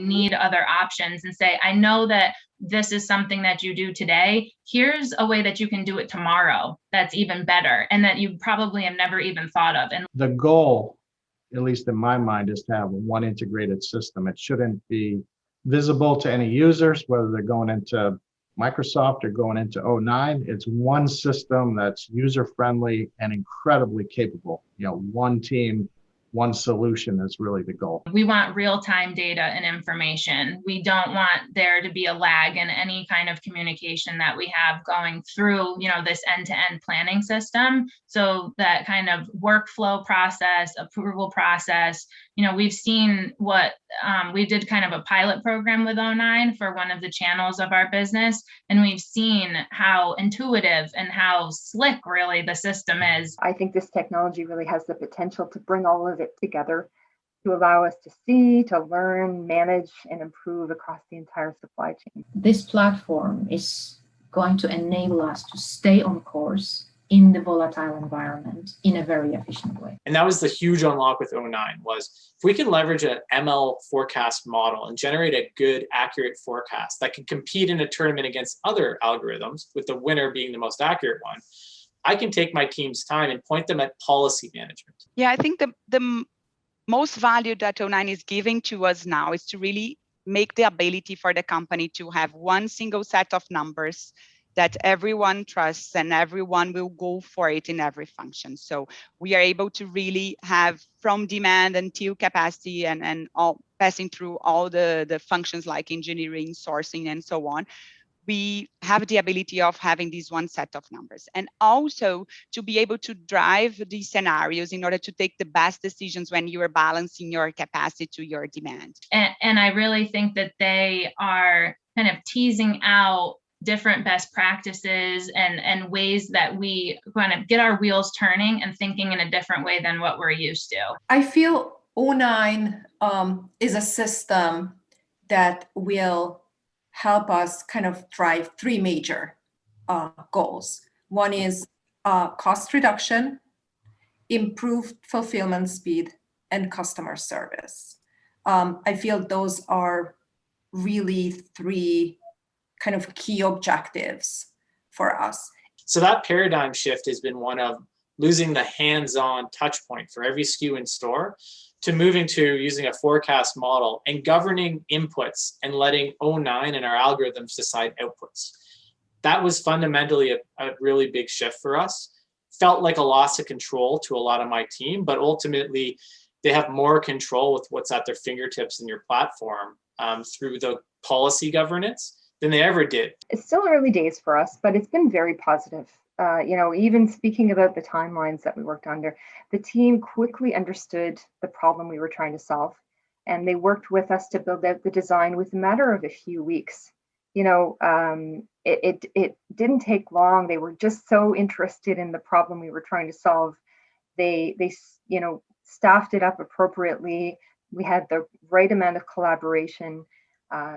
need other options and say, I know that this is something that you do today. Here's a way that you can do it tomorrow that's even better and that you probably have never even thought of. And the goal, at least in my mind, is to have one integrated system. It shouldn't be visible to any users, whether they're going into Microsoft or going into O9. It's one system that's user-friendly and incredibly capable. One team, one solution is really the goal. We want real-time data and information. We don't want there to be a lag in any kind of communication that we have going through, this end-to-end planning system. So that kind of workflow process, approval process, we've seen what we did kind of a pilot program with O9 for one of the channels of our business. And we've seen how intuitive and how slick really the system is. I think this technology really has the potential to bring all of it together to allow us to see, to learn, manage, and improve across the entire supply chain. This platform is going to enable us to stay on course in the volatile environment in a very efficient way. And that was the huge unlock with O9 was if we can leverage an ML forecast model and generate a good, accurate forecast that can compete in a tournament against other algorithms, with the winner being the most accurate one, I can take my team's time and point them at policy management. Yeah, I think the most value that O9 is giving to us now is to really make the ability for the company to have one single set of numbers that everyone trusts and everyone will go for it in every function. So we are able to really have from demand until capacity and all passing through all the functions like engineering, sourcing, and so on. We have the ability of having this one set of numbers and also to be able to drive these scenarios in order to take the best decisions when you are balancing your capacity to your demand. And I really think that they are kind of teasing out different best practices and ways that we kind of get our wheels turning and thinking in a different way than what we're used to. I feel O9 is a system that will help us kind of drive three major goals. One is cost reduction, improved fulfillment speed, and customer service. I feel those are really three kind of key objectives for us. So that paradigm shift has been one of losing the hands-on touch point for every SKU in store to moving to using a forecast model and governing inputs and letting O9 and our algorithms decide outputs. That was fundamentally a really big shift for us. Felt like a loss of control to a lot of my team, but ultimately they have more control with what's at their fingertips in your platform through the policy governance than they ever did. It's still early days for us, but it's been very positive. Even speaking about the timelines that we worked under, the team quickly understood the problem we were trying to solve, and they worked with us to build out the design within a matter of a few weeks. It didn't take long. They were just so interested in the problem we were trying to solve. They staffed it up appropriately. We had the right amount of collaboration.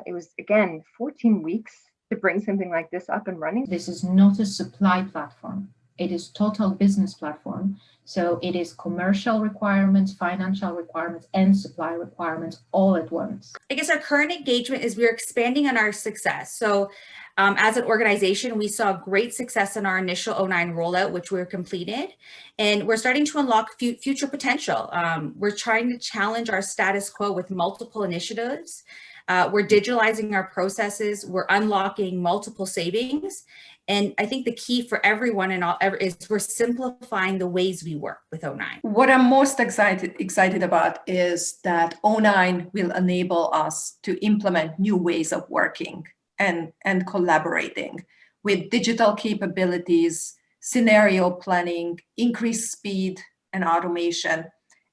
It was, again, 14 weeks to bring something like this up and running. This is not a supply platform. It is total business platform. So it is commercial requirements, financial requirements, and supply requirements all at once. I guess our current engagement is we're expanding on our success. So as an organization, we saw great success in our initial O9 rollout, which we're completed, and we're starting to unlock future potential. We're trying to challenge our status quo with multiple initiatives. We're digitalizing our processes. We're unlocking multiple savings. And I think the key for everyone is we're simplifying the ways we work with O9. What I'm most excited about is that O9 will enable us to implement new ways of working and collaborating with digital capabilities, scenario planning, increased speed and automation.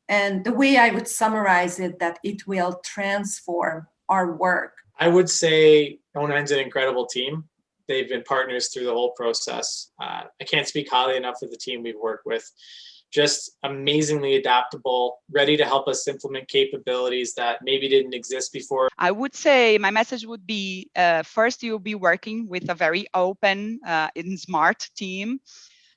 And the way I would summarize it, that it will transform our work. I would say O9's an incredible team. They've been partners through the whole process. I can't speak highly enough of the team we've worked with. Just amazingly adaptable, ready to help us implement capabilities that maybe didn't exist before. I would say my message would be, first, you'll be working with a very open and smart team.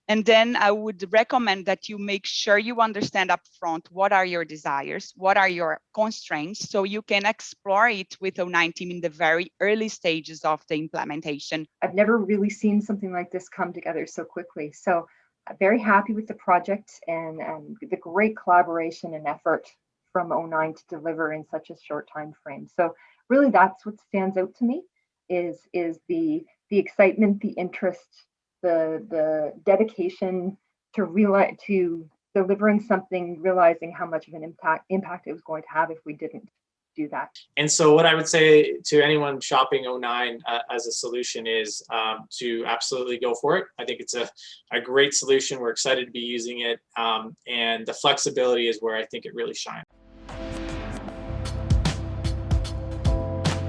And then I would recommend that you make sure you understand upfront what are your desires, what are your constraints, so you can explore it with O9 team in the very early stages of the implementation. I've never really seen something like this come together so quickly. So I'm very happy with the project and the great collaboration and effort from O9 to deliver in such a short time frame. So really that's what stands out to me is the excitement, the interest, the dedication to delivering something, realizing how much of an impact it was going to have if we didn't do that. And so what I would say to anyone shopping O9 as a solution is to absolutely go for it. I think it's a great solution. We're excited to be using it. And the flexibility is where I think it really shines.